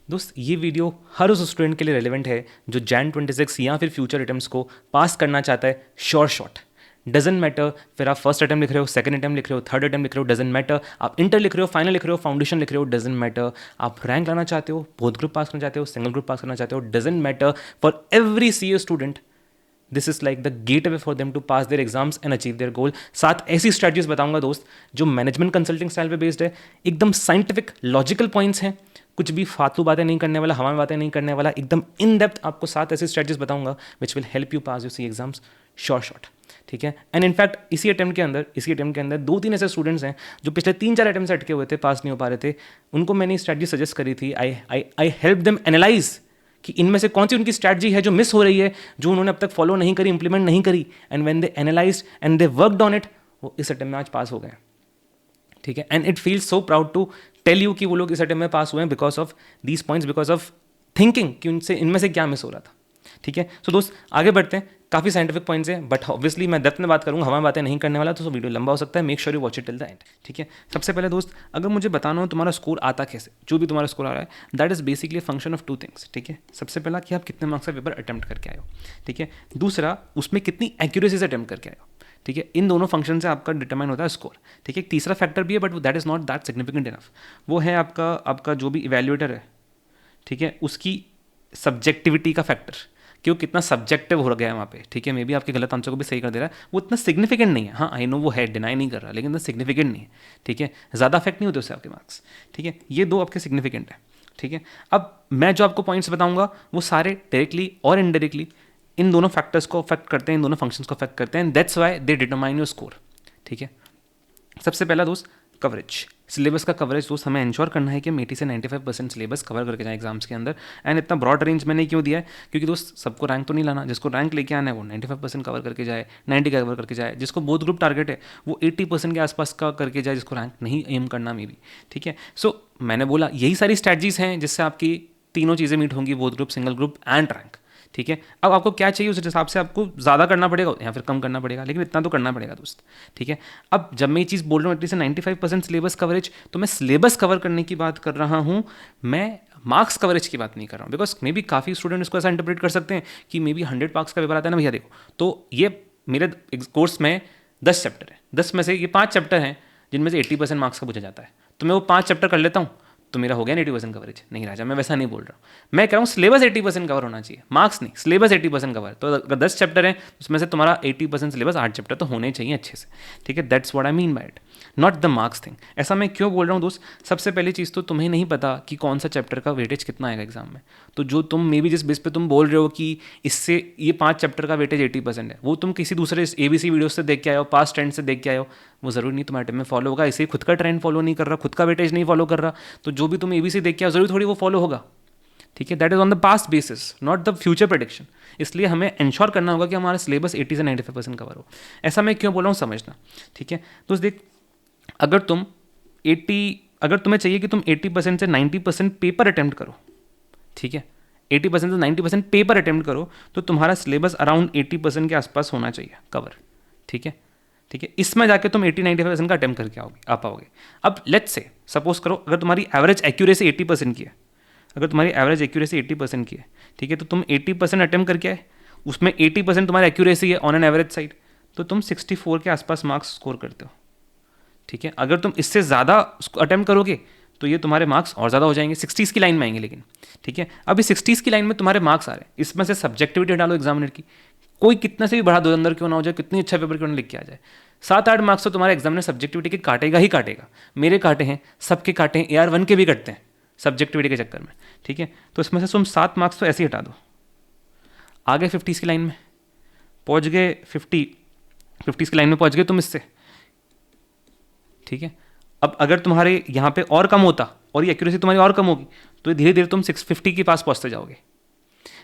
दोस्त ये वीडियो हर उस स्टूडेंट के लिए रेलिवेंट है जो जैन 26 या फिर फ्यूचर अटेम्प्ट्स को पास करना चाहता है श्योर शॉट। डजेंट मैटर फिर आप फर्स्ट अटेम्प्ट लिख रहे हो, सेकंड अटेम्प्ट लिख रहे हो, थर्ड अटेम्प्ट लिख रहे हो, डजेंट मैटर आप इंटर लिख रहे हो, फाइनल लिख रहे हो, फाउंडेशन लिख रहे हो, डजेंट मैटर आप रैंक लाना चाहते हो, बोथ ग्रुप पास करना चाहते हो, सिंगल ग्रुप पास करना चाहते हो, doesn't matter for every CA student this is like the gateway for them to pass their exams and achieve their goal. साथ ऐसी स्ट्रेटजीज बताऊंगा दोस्त जो मैनेजमेंट कंसल्टिंग स्टाइल पे बेस्ड है, एकदम साइंटिफिक लॉजिकल पॉइंट्स हैं, कुछ भी फालतू बातें नहीं करने वाला, हवा में बातें नहीं करने वाला, एकदम इन डेप्थ आपको 7 ऐसी स्ट्रेटजीज बताऊंगा which will help you pass you C exams sure shot. ठीक है, एंड इनफैक्ट इसी अटेम्प्ट के अंदर 2-3 ऐसे स्टूडेंट्स हैं जो पिछले 3-4 अटेम्प्ट से अटके हुए थे, पास नहीं हो पा रहे थे, उनको मैंने स्ट्रेटजी सजेस्ट करी थी। आई हेल्प देम एनालाइज कि इनमें से कौन सी उनकी स्ट्रैटेजी है जो मिस हो रही है, जो उन्होंने अब तक फॉलो नहीं करी, इंप्लीमेंट नहीं करी, and when they analysed and they worked on it, वो इस अटेम्प्ट में आज पास हो गए। ठीक है, and it feels so proud to tell you कि वो लोग इस अटेम्प्ट में पास हुए हैं because of these points, because of thinking कि उनसे इनमें से क्या मिस हो रहा था। ठीक है, सो दोस्त आगे बढ़ते हैं। काफ़ी साइंटिफिक पॉइंट्स हैं बट ऑब्वियसली मैं डेप्थ में बात करूँगा, हवा में बातें नहीं करने वाला, तो वीडियो लंबा हो सकता है। Make sure you watch it till the end. ठीक है, सबसे पहले दोस्त अगर मुझे बताना हो तुम्हारा स्कोर आता कैसे, जो भी तुम्हारा स्कोर आ रहा है, that is basically function of 2 things. ठीक है, सबसे पहला कि आप कितने मार्क्स का पेपर अटेम्प्ट करके आए हो। ठीक है, दूसरा उसमें कितनी एक्यूरेसी से अटेम्प्ट करके आए हो। ठीक है, इन दोनों फंक्शन से आपका डिटरमाइन होता है स्कोर। ठीक है, एक तीसरा फैक्टर भी है but that is not that significant enough, वो है आपका जो भी इवेल्युएटर है, ठीक है, उसकी सब्जेक्टिविटी का फैक्टर, कि वो कितना सब्जेक्टिव हो गया है वहाँ पे। ठीक है, मे बी आपके गलत आंसर को भी सही कर दे रहा है, वो इतना सिग्निफिकेंट नहीं है। हाँ आई नो वो है, डिनाई नहीं कर रहा, लेकिन इतना सिग्निफिकेंट नहीं है। ठीक है, ज़्यादा अफेक्ट नहीं होते उससे आपके मार्क्स। ठीक है, ये 2 आपके सिग्निफिकेंट है। ठीक है, अब मैं जो आपको पॉइंट्स बताऊंगा वो सारे डायरेक्टली और इनडायरेक्टली इन दोनों फैक्टर्स को अफेक्ट करते हैं, इन दोनों फंक्शंस को अफेक्ट करते हैं, that's why they determine your score. ठीक है, सबसे पहला दोस्त कवरेज, सिलेबस का कवरेज दोस्त हमें इंश्योर करना है कि हम 80 से 95% सिलेबस कवर करके जाएं एग्जाम्स के अंदर। एंड इतना ब्रॉड रेंज मैंने क्यों दिया है, क्योंकि दोस्त सबको रैंक तो नहीं लाना, जिसको रैंक लेके आना है वो 95% कवर करके जाए, 90 का कवर करके जाए, जिसको बोथ ग्रुप टारगेट है वो 80% के आसपास का करके जाए, जिसको रैंक नहीं एम करना मे भी। ठीक है, सो मैंने बोला यही सारी स्ट्रैटेजीज हैं जिससे आपकी तीनों चीज़ें मीट होंगी, both group, single group and rank. ठीक है, अब आपको क्या चाहिए उस हिसाब से आपको ज़्यादा करना पड़ेगा या फिर कम करना पड़ेगा, लेकिन इतना तो करना पड़ेगा दोस्त। ठीक है, अब जब मैं ये चीज़ बोल रहा हूँ एटलीस्ट 95% सिलेबस कवरेज, तो मैं सिलेबस कवर करने की बात कर रहा हूँ, मैं मार्क्स कवरेज की बात नहीं कर रहा हूँ। बिकॉज मे बी काफ़ी स्टूडेंट इसको ऐसा इंटरप्रेट कर सकते हैं कि मे बी 100 मार्क्स का पेपर आता है ना भैया, देखो तो ये मेरे कोर्स में 10 चैप्टर है, 10 में से ये 5 चैप्टर हैं जिनमें से 80% मार्क्स का पूछा जाता है, तो मैं वो 5 चैप्टर कर लेता हूँ तो मेरा हो गया 80% कवरेज। नहीं राजा, मैं वैसा नहीं बोल रहा हूँ, मैं कह रहा हूँ सिलेबस 80% कवर होना चाहिए, मार्क्स नहीं, सिलेबस 80% कवर। तो अगर 10 चैप्टर हैं उसमें से तुम्हारा 80% सिलेबस, 8 चैप्टर तो होने चाहिए अच्छे से। ठीक है, that's what I mean by it, not the marks thing. ऐसा मैं क्यों बोल रहा हूँ दोस्त, सबसे पहली चीज़ तो तुम्हें नहीं पता कि कौन सा चैप्टर का वेटेज कितना आएगा एग्जाम में, तो जो तुम मे बी जिस बेस पे तुम बोल रहे हो कि इससे ये 5 चैप्टर का वेटेज 80% है, वो तुम किसी दूसरे ABC वीडियो से देख के आए हो, पास्ट ट्रेंड से देख के आए हो, वो ज़रूरी नहीं तुम्हारे टाइम में फॉलो होगा। इसे खुद का ट्रेंड फॉलो नहीं कर रहा, खुद का वेटेज नहीं फॉलो कर रहा, तो जो भी तुम ABC देख के आओ जरूरी थोड़ी वो फॉलो होगा। ठीक है, that is on the past basis, not the future prediction. इसलिए हमें इंश्योर करना होगा कि हमारा सिलेबस 80 से 95% कवर हो। ऐसा मैं क्यों बोल रहा हूँ समझना। ठीक है, तो देख अगर तुम्हें चाहिए कि तुम 80% से 90% पेपर अटेम्प्ट करो, ठीक है, 80% से 90% पेपर अटेम्प्ट करो, तो तुम्हारा सिलेबस अराउंड 80% के आसपास होना चाहिए कवर। ठीक है, ठीक है, इसमें जाके तुम 80-95% का अटेम्प्ट करके आ पाओगे। अब लेट्स से सपोज करो अगर तुम्हारी एवरेज एक्यूरेसी 80% की है, अगर तुम्हारी एवरेज एक्यूरेसी 80% की है, ठीक है, तो तुम 80% अटेम्प्ट करके आए, उसमें 80% तुम्हारी एक्यूरेसी है ऑन एन एवरेज साइड, तो तुम 64 के आसपास मार्क्स स्कोर करते हो। ठीक है, अगर तुम इससे ज़्यादा अटेम्प्ट करोगे तो ये तुम्हारे मार्क्स और ज़्यादा हो जाएंगे, 60s की लाइन में आएंगे। लेकिन ठीक है, अब इस 60s की लाइन में तुम्हारे मार्क्स आ रहे हैं, इसमें से सब्जेक्टिविटी डालो एग्जामिनर की, कोई कितना से भी बड़ा धुरंधर क्यों ना हो जाए, कितनी अच्छा पेपर क्यों ना लिख के आ जाए, 7-8 मार्क्स तो तुम्हारे एग्जामिनर सब्जेक्टिविटी के काटेगा ही काटेगा। मेरे काटे हैं, सबके काटे हैं, AR1 के भी कटते हैं सब्जेक्टिविटी के चक्कर में। ठीक है, तो इसमें से तुम 7 मार्क्स तो ऐसे ही हटा दो, आगे 50s की लाइन में पहुंच गए, 50s की लाइन में पहुंच गए तुम इससे। ठीक है, अब अगर तुम्हारे यहाँ पे और कम होता और ये एक्यूरेसी तुम्हारी और कम होगी तो धीरे धीरे तुम 650 के पास पहुँचते जाओगे।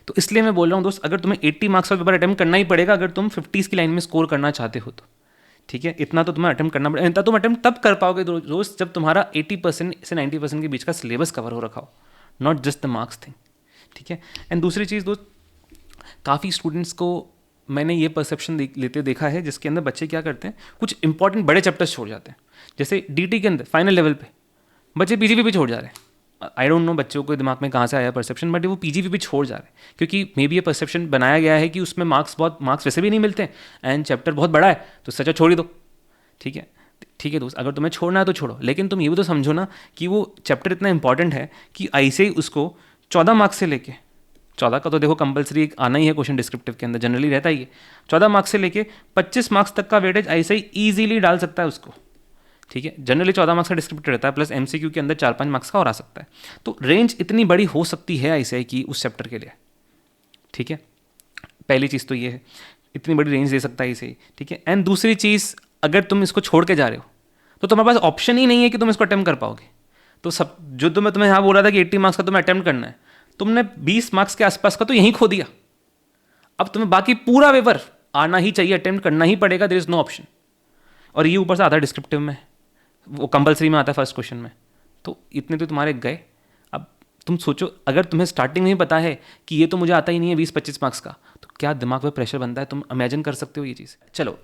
तो इसलिए मैं बोल रहा हूँ दोस्त, अगर तुम्हें 80 मार्क्स का पेपर अटेम्प्ट करना ही पड़ेगा अगर तुम 50s की लाइन में स्कोर करना चाहते हो तो। ठीक है, इतना तो तुम्हें अटेम्प्ट करना पड़ेगा, इतना तुम अटेम्प्ट तब कर पाओगे दोस्त जब तुम्हारा 80% से 90% के बीच का सिलेबस कवर हो रखा हो, not just the marks thing. ठीक है, एंड दूसरी चीज़ दोस्त, काफ़ी स्टूडेंट्स को मैंने ये परसेप्शन लेते देखा है जिसके अंदर बच्चे क्या करते हैं, कुछ इंपॉर्टेंट बड़े चैप्टर्स छोड़ जाते हैं। जैसे DT के अंदर फाइनल लेवल पे बच्चे PGP भी छोड़ जा रहे हैं। आई डोंट नो बच्चों को दिमाग में कहाँ से आया परसेप्शन, बट वो पीजीवीपी छोड़ जा रहे हैं क्योंकि मे बी ये परसेप्शन बनाया गया है कि उसमें मार्क्स वैसे भी नहीं मिलते हैं एंड चैप्टर बहुत बड़ा है तो सच्चा छोड़ ही दो। ठीक है, ठीक है दोस्त, अगर तुम्हें छोड़ना है तो छोड़ो, लेकिन तुम ये भी तो समझो ना कि वो चैप्टर इतना इंपॉर्टेंट है कि ऐसे ही उसको 14 मार्क्स से लेके 14 का तो देखो कंपलसरी आना ही है क्वेश्चन डिस्क्रिप्टिव के अंदर, जनरली रहता ही है, 14 मार्क्स से लेके 25 मार्क्स तक का वेटेज ऐसे ही ईजिली डाल सकता है उसको। ठीक है, जनरली 14 मार्क्स का डिस्क्रिप्टिव रहता है, प्लस एमसीक्यू के अंदर 4-5 मार्क्स का और आ सकता है। तो रेंज इतनी बड़ी हो सकती है ऐसे की उस चैप्टर के लिए। ठीक है, पहली चीज़ तो ये है, इतनी बड़ी रेंज दे सकता है इसे। ठीक है, एंड दूसरी चीज़, अगर तुम इसको छोड़ के जा रहे हो तो तुम्हारे पास ऑप्शन ही नहीं है कि तुम इसको अटेम्प्ट कर पाओगे। तो सब जो मैं तुम्हें यहाँ बोल रहा था कि 80 मार्क्स का तुम्हें अटेम्प्ट करना है, तुमने 20 मार्क्स के आसपास का तो यहीं खो दिया। अब तुम्हें बाकी पूरा पेपर आना ही चाहिए, अटेम्प्ट करना ही पड़ेगा, देयर इज नो ऑप्शन। और ये ऊपर से आता है डिस्क्रिप्टिव में, वो कंपलसरी में आता है फर्स्ट क्वेश्चन में, तो इतने तो तुम्हारे गए। अब तुम सोचो, अगर तुम्हें स्टार्टिंग में ही पता है कि ये तो मुझे आता ही नहीं है 20-25 मार्क्स का, तो क्या दिमाग पे प्रेशर बनता है, तुम इमेजिन कर सकते हो ये चीज़। चलो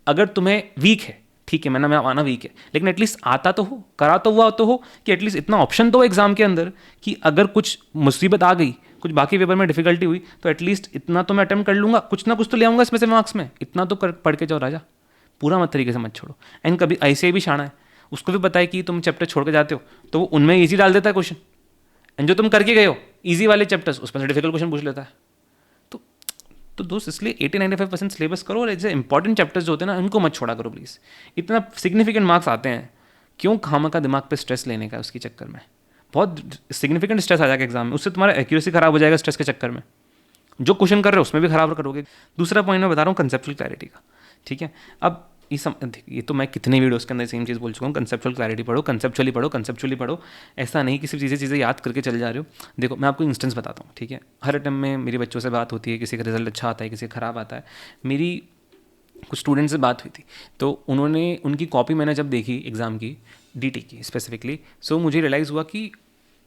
अगर तुम्हें वीक है, ठीक है, मैं आना वीक है, लेकिन एटलीस्ट आता तो हो, करा तो हुआ तो हो कि एटलीस्ट इतना ऑप्शन तो हो एग्जाम के अंदर कि अगर कुछ मुसीबत आ गई, कुछ बाकी पेपर में डिफिकल्टी हुई, तो एटलीस्ट इतना तो मैं अटेम्प्ट कर लूँगा, कुछ ना कुछ तो ले आऊँगा इसमें से मार्क्स में, इतना तो पढ़ के जाओ राजा, पूरा मत तरीके से मत छोड़ो। एंड कभी ऐसे भी शाना है, उसको भी पता है कि तुम चैप्टर छोड़ के जाते हो तो वो उनमें ईजी डाल देता है क्वेश्चन, एंड जो तुम करके गए हो ईजी वाले चैप्टर्स उसमें से डिफिकल्ट क्वेश्चन पूछ लेता है। तो दोस्त इसलिए 80-95% सिलेबस करो, और ऐसे इंपॉर्टेंट चैप्टर्स जो होते हैं ना उनको मत छोड़ा करो प्लीज़। इतना सिग्निफिकेंट मार्क्स आते हैं, क्यों खामा का दिमाग पे स्ट्रेस लेने का उसके चक्कर में, बहुत सिग्निफिकेंट स्ट्रेस आ जाएगा एग्जाम में, उससे तुम्हारा एक्यूरेसी खराब हो जाएगा स्ट्रेस के चक्कर में, जो क्वेश्चन कर रहे हो उसमें भी खराब करोगे। दूसरा पॉइंट मैं बता रहा हूँ कंसेप्चुअल क्लैरिटी का। ठीक है, अब ये तो मैं कितने वीडियोस के अंदर सेम चीज़ बोल चुका हूँ, कंसेप्चुअल क्लैरिटी पढ़ो, कंसेप्चुअली पढ़ो, कंसेप्चुअली पढ़ो। ऐसा नहीं कि सिर्फ चीज़ें याद करके चले जा रहे हो। देखो मैं आपको इंस्टेंस बताता हूँ। ठीक है, हर टाइम में मेरी बच्चों से बात होती है, किसी का रिजल्ट अच्छा आता है, किसी का ख़राब आता है। मेरी कुछ स्टूडेंट से बात हुई थी, तो उन्होंने उनकी कॉपी मैंने जब देखी एग्ज़ाम की, डीटी की स्पेसिफिकली, सो मुझे रियलाइज़ हुआ कि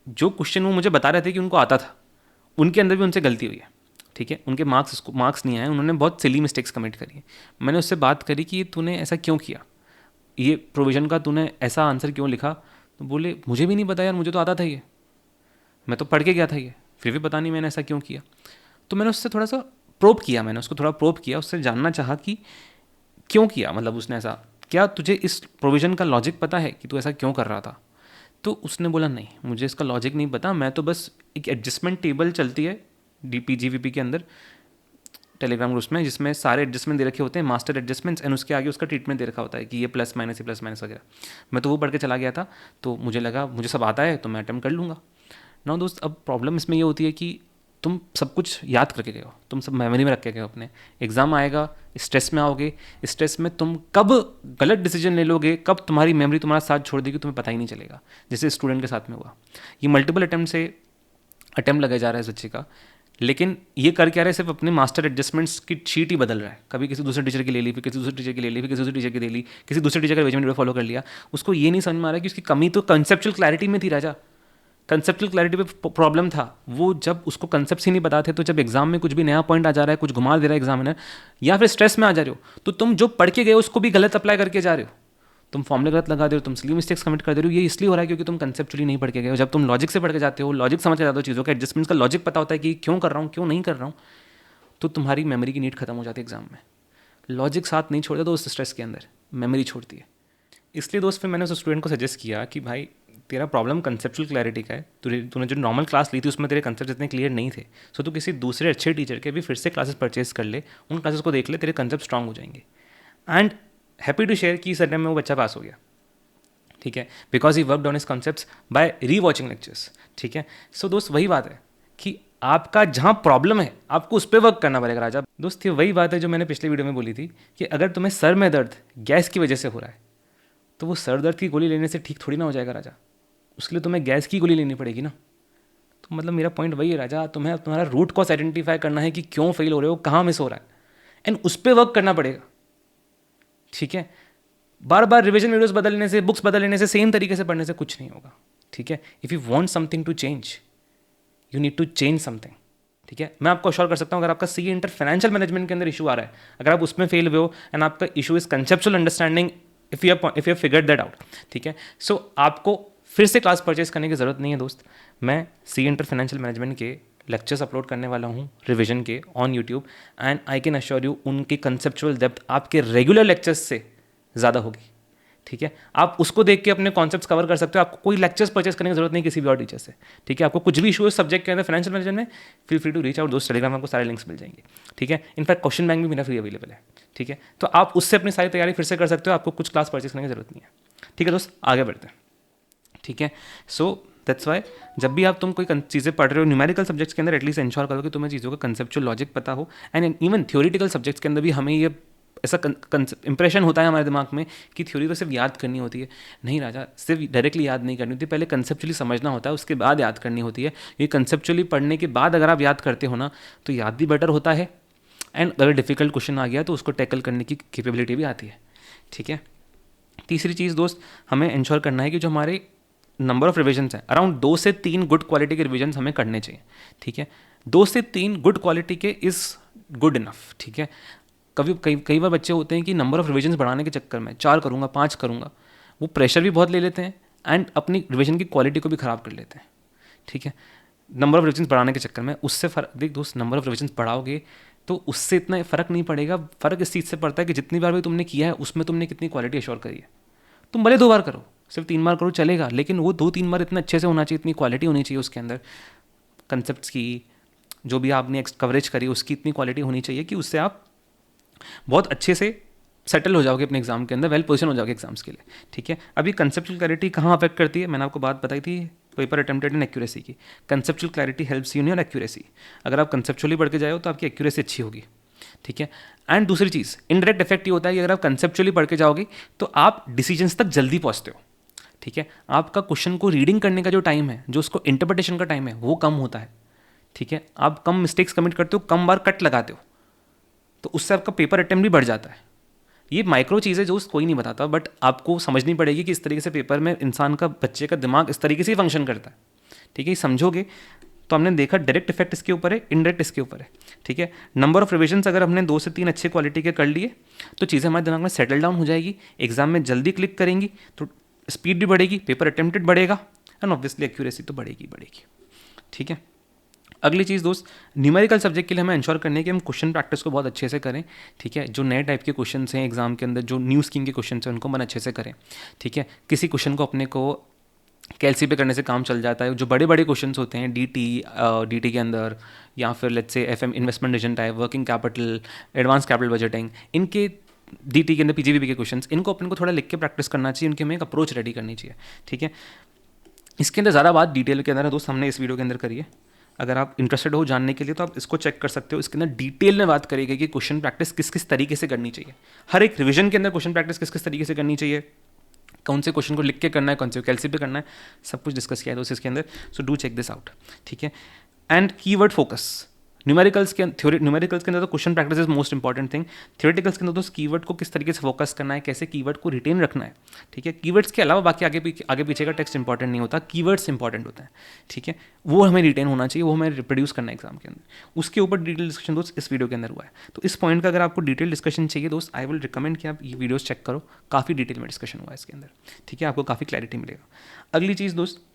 जो क्वेश्चन वो मुझे बता रहे थे कि उनको आता था, उनके अंदर भी उनसे गलती हुई है। ठीक है, उनके मार्क्स नहीं आए, उन्होंने बहुत सिली मिस्टेक्स कमिट करी है। मैंने उससे बात करी कि तूने ऐसा क्यों किया, ये प्रोविज़न का तूने ऐसा आंसर क्यों लिखा, तो बोले मुझे भी नहीं पता यार, मुझे तो आता था ये, मैं तो पढ़ के गया था ये, फिर भी पता नहीं मैंने ऐसा क्यों किया। तो मैंने उससे थोड़ा सा प्रोब किया, मैंने उसको थोड़ा प्रोब किया, उससे जानना चाहा कि क्यों किया, मतलब उसने ऐसा, क्या तुझे इस प्रोविज़न का लॉजिक पता है कि तू ऐसा क्यों कर रहा था। तो उसने बोला नहीं मुझे इसका लॉजिक नहीं पता, मैं तो बस एक एडजस्टमेंट टेबल चलती है DPGVP के अंदर टेलीग्राम ग्रुप्स में, जिसमें सारे एडजस्टमेंट दे रखे होते हैं, मास्टर एडजस्टमेंट्स, एंड उसके आगे उसका ट्रीटमेंट दे रखा होता है कि ये प्लस माइनस वगैरह। मैं तो वो पढ़ के चला गया था, तो मुझे लगा मुझे सब आता है तो मैं अटेम्प्ट कर लूँगा ना। दोस्त अब प्रॉब्लम इसमें ये होती है कि तुम सब कुछ याद करके गए हो, तुम सब मेमोरी में रख के गए हो, अपने एग्ज़ाम आएगा स्ट्रेस में आओगे, स्ट्रेस में तुम कब गलत डिसीजन ले लोगे, कब तुम्हारी मेमोरी तुम्हारा साथ छोड़ देगी तुम्हें पता ही नहीं चलेगा, जैसे स्टूडेंट के साथ में हुआ। ये मल्टीपल अटैम्प्ट लगाया जा रहा है इस बच्चे का, लेकिन ये कर क्या रहा है, सिर्फ अपने मास्टर एडजस्टमेंट्स की शीट ही बदल रहा है, कभी किसी दूसरे टीचर की ले ली, फिर किसी दूसरे टीचर की ले ली, फिर किसी दूसरे टीचर की ले ली, किसी दूसरे टीचर का रिविजन फॉलो कर लिया। उसको ये नहीं समझ में आ रहा है कि उसकी कमी तो कंसेप्चुअल क्लैरिटी में थी राजा, कंसेप्चुअल क्लैरिटी पे प्रॉब्लम था। वो जब उसको कंसेप्ट ही नहीं पता थे, तो जब एग्जाम में कुछ भी नया पॉइंट आ जा रहा है, कुछ घुमा दे रहा है एग्जामिनर, या फिर स्ट्रेस में आ जा रहे हो, तो तुम जो पढ़ के गए उसको भी गलत अप्लाई करके जा रहे हो, तुम फॉर्मूले गलत लगा दे रहे हो, तुम सिली मिस्टेक्स कमिट कर दे रहे हो। ये इसलिए हो रहा है क्योंकि तुम कंसेप्चुअली नहीं पढ़ के गए हो। जब तुम लॉजिक से पढ़ के जाते हो, लॉजिक समझ के जाते हो, चीज़ों का एडजस्टमेंट्स का लॉजिक पता होता है कि क्यों कर रहा हूँ क्यों नहीं कर रहा हूँ, तो तुम्हारी मेमोरी की नीड खत्म हो जाती है एग्जाम में। लॉजिक साथ नहीं छोड़ता तो उस स्ट्रेस के अंदर मेमोरी छोड़ती है। इसलिए दोस्त फिर मैंने उस स्टूडेंट को सजेस्ट किया कि भाई तेरा प्रॉब्लम कंसेप्चुअल क्लैरिटी का है, तूने जो नॉर्मल क्लास ली थी उसमें तेरे कंसेप्ट इतने क्लियर नहीं थे, सो तू किसी दूसरे अच्छे टीचर के भी फिर से क्लासेस परचेज कर ले, उन क्लासेस को देख ले, तेरे कंसेप्ट स्ट्रांग हो जाएंगे। एंड हैप्पी टू शेयर कि सर में वो बच्चा पास हो गया। ठीक है, because he work on his concepts by rewatching lectures. ठीक है, सो दोस्त वही बात है कि आपका जहाँ प्रॉब्लम है आपको उस पर वर्क करना पड़ेगा राजा। दोस्त ये वही बात है जो मैंने पिछले वीडियो में बोली थी कि अगर तुम्हें सर में दर्द गैस की वजह से हो रहा है, तो वो सर दर्द की गोली लेने से ठीक थोड़ी ना हो जाएगा राजा, उसके लिए तुम्हें गैस की गोली लेनी पड़ेगी ना। तो मतलब मेरा पॉइंट वही है राजा, तुम्हारा रूट कॉज आइडेंटिफाई करना है कि क्यों फेल हो रहे हो, कहाँ मिस हो रहा है, एंड उस पर वर्क करना पड़ेगा। ठीक है, बार बार रिविजन वीडियोस बदलने से, बुक्स बदल लेने से, सेम तरीके से पढ़ने से कुछ नहीं होगा। ठीक है, if you want something to change you need to change something. ठीक है, मैं आपको अश्योर कर सकता हूँ अगर आपका सीए इंटर फाइनेंशियल मैनेजमेंट के अंदर इशू आ रहा है, अगर आप उसमें फेल हुए हो एंड आपका issue is conceptual understanding, if you figured that out, ठीक है, सो आपको फिर से क्लास परचेज करने की ज़रूरत नहीं है दोस्त। मैं सी इंटर फाइनेंशियल मैनेजमेंट के लेक्चर्स अपलोड करने वाला हूँ रिवीजन के on YouTube, and I can assure you उनकी कंसेप्चुअल डेप्थ आपके रेगुलर लेक्चर्स से ज़्यादा होगी। ठीक है, आप उसको देख के अपने कॉन्सेप्ट्स कवर कर सकते हो, आपको कोई लेक्चर्स परचेस करने की जरूरत नहीं किसी भी और टीचर से। ठीक है, आपको कुछ भी इशू है सब्जेक्ट के अंदर फाइनेंशियल मैनेजमेंट में, feel free to reach out, दोस्त टेलीग्राम में आपको सारे लिंक्स मिल जाएंगे। ठीक है, इनफैक्ट क्वेश्चन बैंक भी मेरा फ्री अवेलेबल है। ठीक है, तो आप उससे अपनी सारी तैयारी फिर से कर सकते हो, आपको कुछ क्लास परचेस करने की जरूरत नहीं है। ठीक है दोस्त, आगे बढ़ते हैं। ठीक है, सो दैट्स वाई जब भी आप तुम कोई चीज़ें पढ़ रहे हो न्यूमेरिकल सब्जेक्ट्स के अंदर, एटलीस्ट इंश्योर करो कि तुम्हें चीज़ों का कंसेप्चुअल लॉजिक पता हो। एंड इवन थ्योरेटिकल सब्जेक्ट्स के अंदर भी हमें ये ऐसा इंप्रेशन होता है हमारे दिमाग में कि थ्योरी तो सिर्फ याद करनी होती है। नहीं राजा, सिर्फ डायरेक्टली याद नहीं करनी होती, पहले कंसेप्चुअली समझना होता है, उसके बाद याद करनी होती है। ये कंसेप्चुअली पढ़ने के बाद अगर आप याद करते हो ना तो याद भी बेटर होता है, एंड अगर डिफिकल्ट क्वेश्चन आ गया तो उसको टैकल करने की कैपेबिलिटी भी आती है। ठीक है, तीसरी चीज़ दोस्त, हमें इंश्योर करना है कि जो हमारे नंबर ऑफ रिविजन्स हैं, अराउंड 2 से 3 गुड क्वालिटी के रिविजन्स हमें करने चाहिए। ठीक है, 2 से 3 गुड क्वालिटी के इज़ गुड इनफ। ठीक है, कई बार बच्चे होते हैं कि नंबर ऑफ रिविजन्स बढ़ाने के चक्कर में 4 करूँगा 5 करूँगा, वो प्रेशर भी बहुत ले लेते हैं एंड अपनी रिविजन की क्वालिटी को भी ख़राब कर लेते हैं। ठीक है, नंबर ऑफ रिविजन्स बढ़ाने के चक्कर में उससे फ़र्क देख दोस्त, नंबर ऑफ रिविजन्स बढ़ाओगे तो उससे इतना फ़र्क नहीं पड़ेगा। फ़र्क इस चीज़ से पड़ता है कि जितनी बार भी तुमने किया है उसमें तुमने कितनी क्वालिटी एश्योर करी है। तुम भले 2 बार करो, सिर्फ 3 बार करो चलेगा, लेकिन वो 2-3 बार इतना अच्छे से होना चाहिए, इतनी क्वालिटी होनी चाहिए उसके अंदर, कंसेप्ट्स की जो भी आपने कवरेज करी उसकी इतनी क्वालिटी होनी चाहिए कि उससे आप बहुत अच्छे से सेटल हो जाओगे अपने एग्जाम के अंदर, वेल पोजिशन हो जाओगे एग्जाम्स के लिए। ठीक है, अभी कंसेप्चुअल क्लैरिटी कहाँ अफेक्ट करती है, मैंने आपको बात बताई थी पेपर अटेम्प्टेड इन एक्यूरेसी की। Conceptual clarity helps you in your accuracy. अगर आप कंसेप्चुअली पढ़ के जाओ तो आपकी एक्यूरेसी अच्छी होगी। ठीक है, एंड दूसरी चीज़ इनडायरेक्ट इफेक्ट ये होता है कि अगर आप कंसेप्चुअली पढ़ के जाओगे तो आप डिसीजंस तक जल्दी पहुँचते हो। ठीक है, आपका क्वेश्चन को रीडिंग करने का जो टाइम है, जो उसको इंटरप्रिटेशन का टाइम है, वो कम होता है। ठीक है, आप कम मिस्टेक्स कमिट करते हो, कम बार कट लगाते हो, तो उससे आपका पेपर अटेम्प्ट भी बढ़ जाता है। ये माइक्रो चीज़ें जो कोई नहीं बताता, बट आपको समझनी पड़ेगी कि इस तरीके से पेपर में इंसान का, बच्चे का दिमाग इस तरीके से ही फंक्शन करता है। ठीक है, ये समझोगे तो हमने देखा डायरेक्ट इफेक्ट इसके ऊपर है, इनडायरेक्ट इसके ऊपर है। ठीक है, नंबर ऑफ रिविजन्स अगर हमने 2 से 3 अच्छे क्वालिटी के कर लिए तो चीज़ें हमारे दिमाग में सेटल डाउन हो जाएगी, एग्जाम में जल्दी क्लिक करेंगी तो स्पीड भी बढ़ेगी, पेपर अटेम्प्टेड बढ़ेगा, एंड ऑब्वियसली एक्यूरेसी तो बढ़ेगी। ठीक है, अगली चीज़ दोस्त, न्यूमेरिकल सब्जेक्ट के लिए हमें इंश्योर करने कि हम क्वेश्चन प्रैक्टिस को बहुत अच्छे से करें। ठीक है, जो नए टाइप के क्वेश्चन हैं एग्जाम के अंदर, जो न्यू स्कीम के क्वेश्चन हैं उनको मन अच्छे से करें। ठीक है, किसी क्वेश्चन को अपने को कैलसी पे करने से काम चल जाता है। जो बड़े बड़े क्वेश्चंस होते हैं डीटी के अंदर, या फिर let's say FM investment decision type, working capital, advance capital budgeting, इनके डीटी के अंदर पीजीबीबी के क्वेश्चंस, इनको अपन को थोड़ा लिख के प्रैक्टिस करना चाहिए, उनकी हमें एक अप्रोच रेडी करनी चाहिए। ठीक है, इसके अंदर ज़्यादा बात डिटेल के अंदर है दोस्त, हमने इस वीडियो के अंदर करी है। अगर आप इंटरेस्टेड हो जानने के लिए तो आप इसको चेक कर सकते हो। इसके अंदर डिटेल में बात करेगी कि क्वेश्चन प्रैक्टिस किस किस तरीके से करनी चाहिए, हर एक रिवीजन के अंदर क्वेश्चन प्रैक्टिस किस किस तरीके से करनी चाहिए, कौन से क्वेश्चन को लिख के करना है, कौन से कैलसी पे करना है, सब कुछ डिस्कस किया है दोस्त इसके अंदर। So do check this out. ठीक है, एंड कीवर्ड फोकस, न्यूमेरिकल्स के अंदर तो question practice is most important thing. Theoreticals के अंदर तो कीवर्ड को किस तरीके से फोकस करना है, कैसे कीवर्ड को रिटेन रखना है। ठीक है, कीवर्ड्स के अलावा बाकी आगे पीछे का टेक्स्ट इंपॉर्टेंट नहीं होता, कीवर्ड्स इंपॉर्टेंट होता है। ठीक है, वो हमें रिटेन होना चाहिए, वो हमें रिप्रोड्यूस करना है एग्जाम के अंदर। उसके ऊपर डिटेल डिस्कशन दोस्त इस वीडियो के अंदर हुआ है। तो इस पॉइंट का अगर आपको डिटेल डिस्कशन चाहिए दोस्त, आई विल रिकमेंड कि आप ये वीडियोस चेक करो, काफ़ी डिटेल में डिस्कशन हुआ है इसके अंदर। ठीक है, आपको काफ़ी क्लैरिटी मिलेगा। अगली चीज़ दोस्त,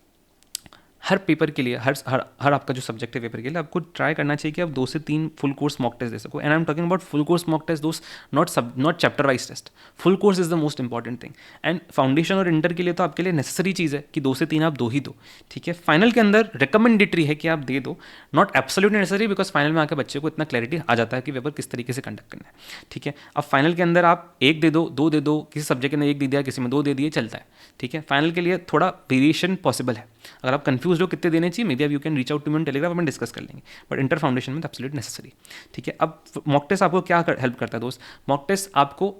हर पेपर के लिए, हर आपका जो सब्जेक्ट है पेपर के लिए, आपको ट्राई करना चाहिए कि आप 2 से 3 फुल कोर्स मॉक टेस्ट दे सको। And I am talking about full course mock test दोस्त, not chapter wise test. Full course is the most important thing. And foundation और इंटर के लिए तो आपके लिए नेसेसरी चीज़ है कि 2 से 3 आप दो ही दो। ठीक है, फाइनल के अंदर रिकमेंडेटरी है कि आप दे दो, not absolutely necessary, because final में आके बच्चे को इतना क्लैरिटी आ जाता है कि पेपर किस तरीके से कंडक्ट करना है। ठीक है, अब फाइनल के अंदर आप 1 दे दो, 2 दे दो, किसी सब्जेक्ट के अंदर 1 दे दिया, किसी में 2 दे दिए, चलता है। ठीक है, फाइनल के लिए थोड़ा वेरिएशन पॉसिबल है। अगर आप कंफ्यूज हो कितने देने चाहिए, maybe you can reach out to me on Telegram, अपन डिस्कस कर लेंगे, बट इंटर फाउंडेशन में एब्सोल्यूट नेसेसरी। ठीक है, अब मॉक टेस्ट आपको क्या हेल्प करता है दोस्त, मॉक टेस्ट आपको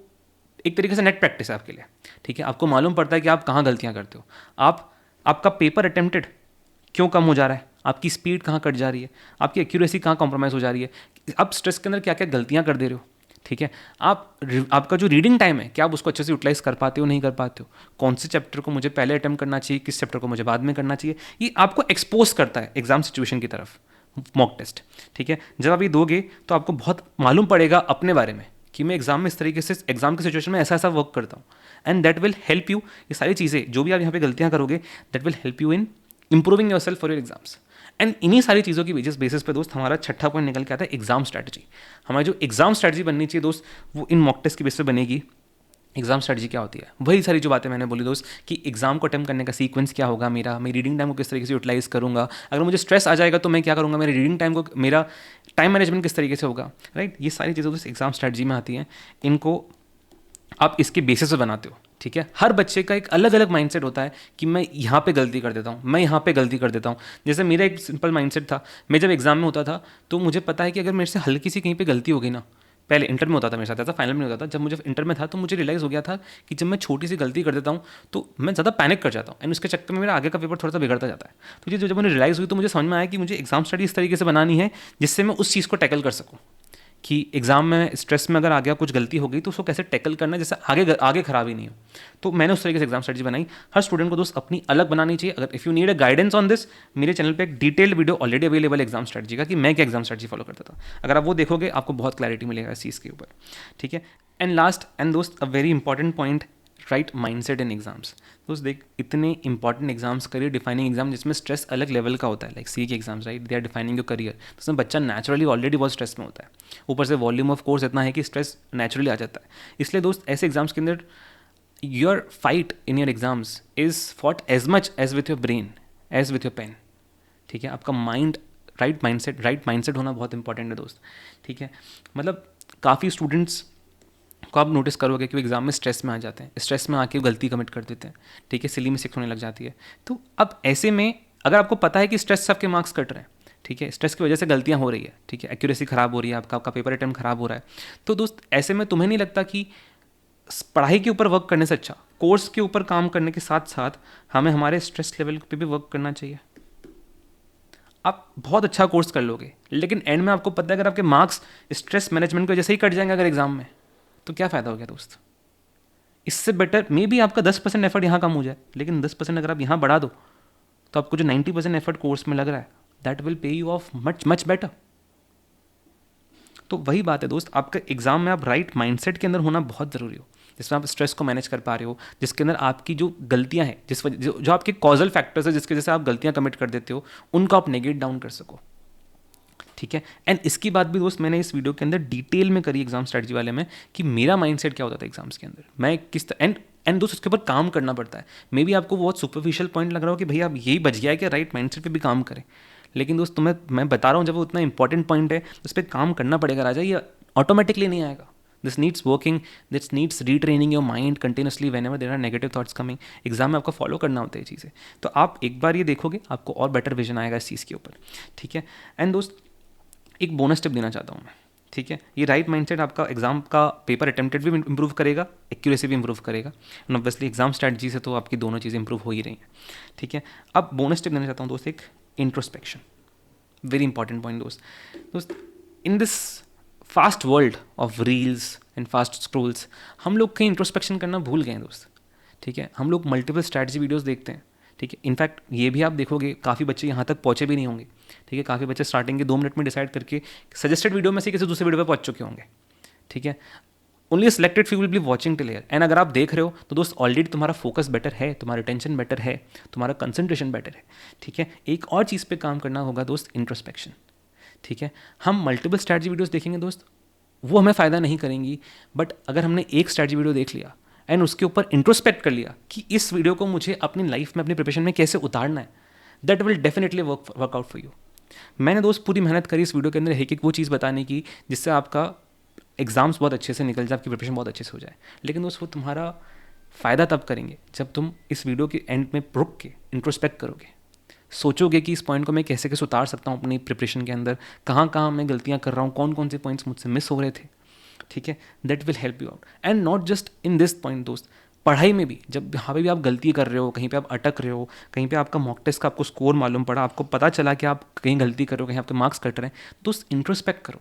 एक तरीके से नेट प्रैक्टिस है आपके लिए। ठीक है, आपको मालूम पड़ता है कि आप कहाँ गलतियाँ करते हो, आपका पेपर अटेम्प्टेड क्यों कम हो जा रहा है, आपकी स्पीड कहाँ कट जा रही है, आपकी एक्यूरेसी कहाँ कॉम्प्रोमाइज़ हो जा रही है, आप स्ट्रेस के अंदर क्या क्या गलतियाँ कर दे रहे हो। ठीक है, आपका जो रीडिंग टाइम है क्या आप उसको अच्छे से यूटिलाइज कर पाते हो, नहीं कर पाते हो, कौन से चैप्टर को मुझे पहले अटेम्प्ट करना चाहिए, किस चैप्टर को मुझे बाद में करना चाहिए, ये आपको एक्सपोज करता है एग्जाम सिचुएशन की तरफ मॉक टेस्ट। ठीक है, जब आप ये दोगे तो आपको बहुत मालूम पड़ेगा अपने बारे में कि मैं एग्जाम में इस तरीके से एग्जाम की सिचुएशन में ऐसा ऐसा वर्क करता हूँ, and that will help you. ये सारी चीज़ें जो भी आप यहाँ पे गलतियाँ करोगे, that will help you in improving your self for your exams. And इन्हीं सारी चीज़ों की बेसिस पे दोस्त हमारा छठा पॉइंट निकल के आता है एग्जाम स्ट्रैटेजी। हमारी जो एग्जाम स्ट्रैटेजी बननी चाहिए दोस्त, वो इन मॉक टेस्ट की बेस पे बनेगी। एग्जाम स्ट्रैटेजी क्या होती है? वही सारी जो बातें मैंने बोली दोस्त, कि एग्जाम को अटेम्प्ट करने का सीक्वेंस क्या होगा मेरा, मैं रीडिंग टाइम को किस तरीके से यूटिलाइज करूंगा, अगर मुझे स्ट्रेस आ जाएगा तो मैं क्या करूंगा, मेरे रीडिंग टाइम को, मेरा टाइम मैनेजमेंट किस तरीके से होगा, राइट। ये सारी चीज़ें दोस्त एग्जाम स्ट्रैटेजी में आती हैं। इनको आप इसके बेसिस पे बनाते हो, ठीक है। हर बच्चे का एक अलग अलग माइंडसेट होता है कि मैं यहाँ पे गलती कर देता हूँ, मैं यहाँ पे गलती कर देता हूँ। जैसे मेरा एक सिंपल माइंडसेट था, मैं जब एग्जाम में होता था तो मुझे पता है कि अगर मेरे से हल्की सी कहीं पे गलती हो गई ना, पहले इंटर में होता था मेरे साथ, ऐसा फाइनल में नहीं होता था। जब मुझे इंटर में था तो मुझे रियलाइज़ हो गया था कि जब मैं छोटी सी गलती कर देता हूँ तो मैं ज़्यादा पैनिक कर जाता हूँ, एंड उसके चक्कर में मेरा आगे का पेपर थोड़ा सा बिगड़ता जाता है। तो ये जब मुझे रियलाइज़ हुई तो मुझे समझ में आया कि मुझे एग्जाम स्टडी इस तरीके से बनानी है जिससे मैं उस चीज़ को टैकल कर सकूँ, कि एग्जाम में स्ट्रेस में अगर आ गया, कुछ गलती हो गई तो उसको कैसे टैकल करना है जिससे आगे खराब ही नहीं हो। तो मैंने उस तरीके से एग्जाम स्ट्रेटजी बनाई। हर स्टूडेंट को दोस्त अपनी अलग बनानी चाहिए। अगर if you need a guidance on this, मेरे चैनल पे एक डिटेल्ड वीडियो ऑलरेडी अवेलेबल है एग्जाम स्ट्रेटजी का, कि मैं क्या एग्जाम स्ट्रेटजी फॉलो करता था। अगर आप वो देखोगे आपको बहुत क्लैरिटी मिलेगा इस चीज़ के ऊपर, ठीक है। एंड लास्ट एंड दोस्त a very important point, right mindset in exams. दोस्त देख, इतने important exams, career defining exam जिसमें स्ट्रेस अलग लेवल का होता है, लाइक सी के exams, right, they are defining your career. तो उसमें बच्चा नेचुरली ऑलरेडी बहुत स्ट्रेस में होता है, ऊपर से वॉल्यूम ऑफ कोर्स इतना है कि स्ट्रेस नेचुरली आ जाता है। इसलिए दोस्त ऐसे एग्जाम्स के अंदर your fight in your exams is fought as much as with your brain as with your pen, ठीक है। आपका माइंड, राइट माइंडसेट होना बहुत इंपॉर्टेंट है दोस्त, ठीक है। मतलब काफ़ी स्टूडेंट्स को आप नोटिस करोगे कि वो एग्जाम में स्ट्रेस में आ जाते हैं, स्ट्रेस में आके गलती कमिट कर देते हैं, ठीक है, सिली मिस्टेक होने लग जाती है। तो अब ऐसे में अगर आपको पता है कि स्ट्रेस से आपके मार्क्स कट रहे हैं, ठीक है, स्ट्रेस की वजह से गलतियां हो रही है, ठीक है, एक्यूरेसी खराब हो रही है, आपका पेपर अटेम्प्ट खराब हो रहा है, तो दोस्त ऐसे में तुम्हें नहीं लगता कि पढ़ाई के ऊपर वर्क करने से अच्छा कोर्स के ऊपर काम करने के साथ साथ हमें हमारे स्ट्रेस लेवल पे भी वर्क करना चाहिए? आप बहुत अच्छा कोर्स कर लोगे, लेकिन एंड में आपको पता है अगर आपके मार्क्स स्ट्रेस मैनेजमेंट की वजह से ही कट जाएंगे अगर एग्जाम में, तो क्या फ़ायदा हो गया दोस्त। इससे बेटर मे बी आपका 10% एफर्ट यहाँ कम हो जाए, लेकिन 10% अगर आप यहाँ बढ़ा दो तो आपको जो 90% एफर्ट कोर्स में लग रहा है, that will pay you of much much better. तो वही बात है दोस्त, आपका एग्जाम में आप राइट माइंडसेट के अंदर होना बहुत ज़रूरी हो, जिसमें आप स्ट्रेस को मैनेज कर पा रहे हो, जिसके अंदर आपकी जो गलतियां हैं, जिस वजह जो आपके कॉजल फैक्टर्स है जिसके जैसे आप गलतियां कमिट कर देते हो, उनको आप नेगेट डाउन कर सको, ठीक है। एंड इसकी बात भी दोस्त मैंने इस वीडियो के अंदर डिटेल में करी एग्जाम स्ट्रेटजी वाले में, कि मेरा माइंडसेट क्या होता था एग्जाम्स के अंदर, मैं किस एंड दोस्त उसके ऊपर काम करना पड़ता है। मे बी आपको बहुत सुपरफिशियल पॉइंट लग रहा हो कि भैया अब यही बच गया है कि राइट माइंडसेट पे भी काम करें, लेकिन दोस्त तुम्हें मैं बता रहा हूँ जब वो उतना इंपॉर्टेंट पॉइंट है उस पर काम करना पड़ेगा राजा, ये ऑटोमेटिकली नहीं आएगा। This needs working, this needs retraining your mind continuously whenever there are negative thoughts coming. Exam में आपको फॉलो करना होता है ये चीज़ें, तो आप एक बार ये देखोगे आपको और बेटर विजन आएगा इस चीज़ के ऊपर, ठीक है। एंड दोस्त एक बोनस टिप देना चाहता हूँ मैं, ठीक है। ये राइट माइंडसेट आपका एग्जाम का पेपर अटेम्प्टेड भी इंप्रूव करेगा, एक्यूरेसी भी इंप्रूव करेगा, एंड ऑब्वियसली एग्जाम स्ट्रैटेजी से तो आपकी दोनों चीज़ें इंप्रूव हो ही रही हैं, ठीक है। अब बोनस टिप देना चाहता हूँ दोस्त, एक इंट्रोस्पेक्शन, वेरी इंपॉर्टेंट पॉइंट दोस्त in this first world of reels and fast scrolls हम लोग कहीं इंट्रोस्पेक्शन करना भूल गए हैं दोस्त, ठीक है। हम लोग मल्टीपल स्ट्रैटेजी वीडियोस देखते हैं, ठीक है। इनफैक्ट ये भी आप देखोगे काफ़ी बच्चे यहाँ तक पहुँचे भी नहीं होंगे, ठीक है। काफ़ी बच्चे स्टार्टिंग के 2 मिनट में डिसाइड करके सजेस्टेड वीडियो में से किसी दूसरे वीडियो पे पहुँच चुके होंगे, ठीक है। Only selected few will be watching till here, and अगर आप देख रहे हो तो दोस्त ऑलरेडी तुम्हारा फोकस बेटर है, तुम्हारा अटेंशन बेटर है, तुम्हारा कंसंट्रेशन बेटर है, ठीक है। एक और चीज़ पे काम करना होगा दोस्त, इंट्रोस्पेक्शन, ठीक है। हम मल्टीपल स्ट्रैटेजी वीडियोस देखेंगे दोस्त, वो हमें फ़ायदा नहीं करेंगी, बट अगर हमने एक स्ट्रैटेजी वीडियो देख लिया एंड उसके ऊपर इंट्रोस्पेक्ट कर लिया कि इस वीडियो को मुझे अपनी लाइफ में अपनी प्रिपरेशन में कैसे उतारना है, that will definitely workout for you. मैंने दोस्त पूरी मेहनत करी इस वीडियो के अंदर एक वो चीज़ बताने की जिससे आपका एग्जाम्स बहुत अच्छे से निकल जाए, आपकी प्रिपरेशन बहुत अच्छे से हो जाए, लेकिन दोस्त वो तुम्हारा फ़ायदा तब करेंगे जब तुम इस वीडियो के एंड में रुक के इंट्रोस्पेक्ट करोगे, सोचोगे कि इस पॉइंट को मैं कैसे कैसे उतार सकता हूँ अपनी प्रिपरेशन के अंदर, कहाँ कहाँ मैं गलतियाँ कर रहा हूँ, कौन कौन से पॉइंट्स मुझसे मिस हो रहे थे, ठीक है। That will help you out, and not just in this point दोस्त, पढ़ाई में भी जब यहाँ पे भी आप गलती कर रहे हो, कहीं पे आप अटक रहे हो, कहीं पे आपका मॉक टेस्ट का आपको स्कोर मालूम पड़ा, आपको पता चला कि आप कहीं गलती कर रहे हो, कहीं आपके मार्क्स कट रहे हैं, दोस्त इंट्रोस्पेक्ट करो,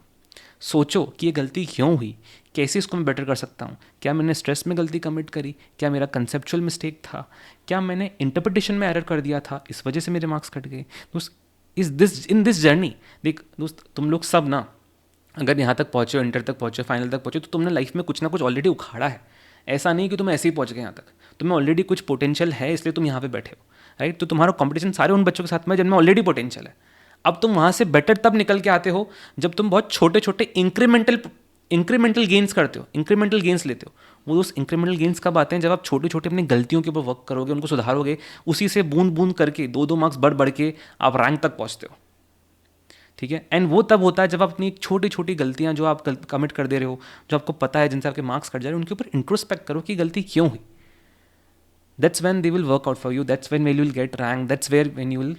सोचो कि ये गलती क्यों हुई, कैसे इसको मैं बेटर कर सकता हूँ, क्या मैंने स्ट्रेस में गलती कमिट करी, क्या मेरा कंसेप्चुअल मिस्टेक था, क्या मैंने इंटरप्रिटेशन में एरर कर दिया था, इस वजह से मेरे मार्क्स कट गए। दोस्त इन दिस जर्नी देख दोस्त, तुम लोग सब ना अगर यहाँ तक पहुँचे हो, इंटर तक पहुँचे हो, फाइनल तक पहुँचे, तो तुमने लाइफ में कुछ ना कुछ ऑलरेडी उखाड़ा है। ऐसा नहीं कि तुम ऐसे ही पहुँच गए यहाँ तक, तुम्हें ऑलरेडी कुछ पोटेंशियल है, इसलिए तुम यहाँ पे बैठे हो, राइट। तो तुम्हारा कंपटीशन सारे उन बच्चों के साथ में जिनमें ऑलरेडी पोटेंशियल है। अब तुम वहाँ से बेटर तब निकल के आते हो जब तुम बहुत छोटे छोटे इंक्रीमेंटल गेन्स करते हो, इंक्रीमेंटल गेन्स लेते हो। वो दोस्त इंक्रीमेंटल गेन्स कब आते हैं? जब आप छोटी छोटी अपनी गलतियों के ऊपर वर्क करोगे, उनको सुधारोगे, उसी से बूंद बूंद करके 2-2 मार्क्स बढ़ बढ़ के आप रैंक तक पहुँचते हो, ठीक है। एंड वो तब होता है जब आप अपनी छोटी छोटी गलतियां जो आप कमिट कर दे रहे हो, जो आपको पता है जिनसे आपके मार्क्स कट जा रहे हैं, उनके ऊपर इंट्रोस्पेक्ट करो कि गलती क्यों हुई। That's when they will work out for you, that's when you will get rank, that's where when you will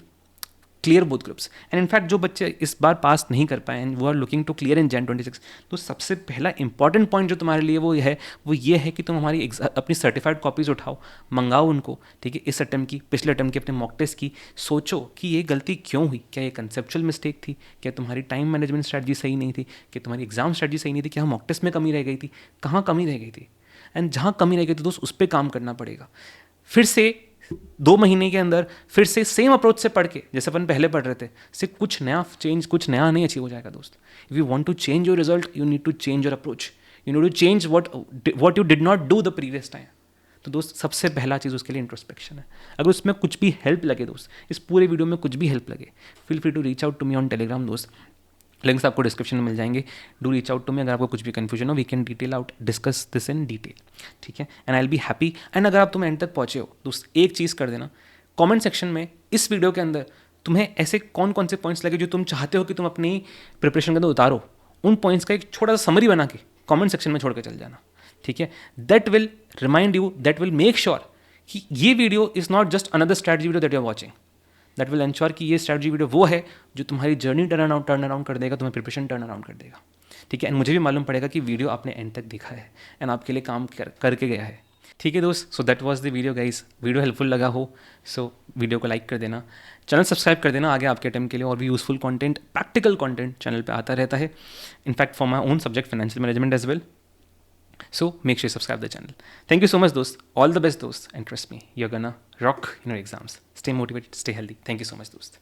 clear both groups. And in fact जो बच्चे इस बार पास नहीं कर पाए एंड वो are looking to clear in Jan 26, तो सबसे पहला इंपॉर्टेंट पॉइंट जो तुम्हारे लिए वो ये है कि तुम हमारी अपनी सर्टिफाइड कॉपीज उठाओ, मंगाओ उनको, ठीक है। इस अटेम्प्ट की, पिछले अटेम्प्ट की, अपने मॉक टेस्ट की, सोचो कि ये गलती क्यों हुई। क्या ये कंसेप्चुअल मिस्टेक थी? क्या तुम्हारी टाइम मैनेजमेंट स्ट्रैटेजी सही नहीं थी? क्या तुम्हारी एग्जाम स्ट्रैटेजी सही नहीं थी? क्या मॉक टेस्ट में कमी रह गई थी? कहाँ कमी रह गई थी? एंड जहाँ कमी रह गई थी दोस्त, उस पर काम करना पड़ेगा। फिर से 2 महीने के अंदर फिर से सेम अप्रोच से पढ़ के, जैसे अपन पहले पढ़ रहे थे, से कुछ नया नहीं अचीव हो जाएगा दोस्त। If you want to change your result, you need to change your approach, you need to change what you did not do the previous time. तो दोस्त सबसे पहला चीज़ उसके लिए इंट्रोस्पेक्शन है। अगर उसमें कुछ भी हेल्प लगे दोस्त, इस पूरे वीडियो में कुछ भी हेल्प लगे, feel free to reach out to me on Telegram दोस्त, लिंक्स आपको डिस्क्रिप्शन में मिल जाएंगे। Do reach out to me. अगर आपको कुछ भी कन्फ्यूजन हो, we can detail out discuss this in detail, ठीक है। And I will be happy. And अगर आप तुम एंड तक पहुँचे हो दोस्त, एक चीज़ कर देना, कमेंट सेक्शन में इस वीडियो के अंदर तुम्हें ऐसे कौन कौन से पॉइंट्स लगे जो तुम चाहते हो कि तुम अपनी प्रिपरेशन के अंदर उतारो, उन पॉइंट्स का एक छोटा सा समरी बना के कमेंट सेक्शन में छोड़ के चल जाना, ठीक है। That will remind you, that will make sure कि ये video is not just another strategy video that you are watching. That will ensure कि ये स्ट्रैटेजी वीडियो वो है जो तुम्हारी जर्नी टर्न अराउंड कर देगा, तुम्हें प्रिपरेशन टर्न अराउंड कर देगा, ठीक है। एंड मुझे भी मालूम पड़ेगा कि वीडियो आपने एंड तक देखा है एंड आपके लिए काम करके गया है, ठीक है दोस्त। So that was the video guys. Video helpful लगा हो सो वीडियो को लाइक कर देना, चैनल सब्सक्राइब कर देना। आगे आपके अटेम्प्ट के लिए और भी useful content, practical content channel पे आता रहता है, in fact for my own subject financial management as well. So make sure you subscribe the channel. Thank you so much dost. All the best dost, and trust me, you're gonna rock in your exams. Stay motivated, stay healthy. Thank you so much dost.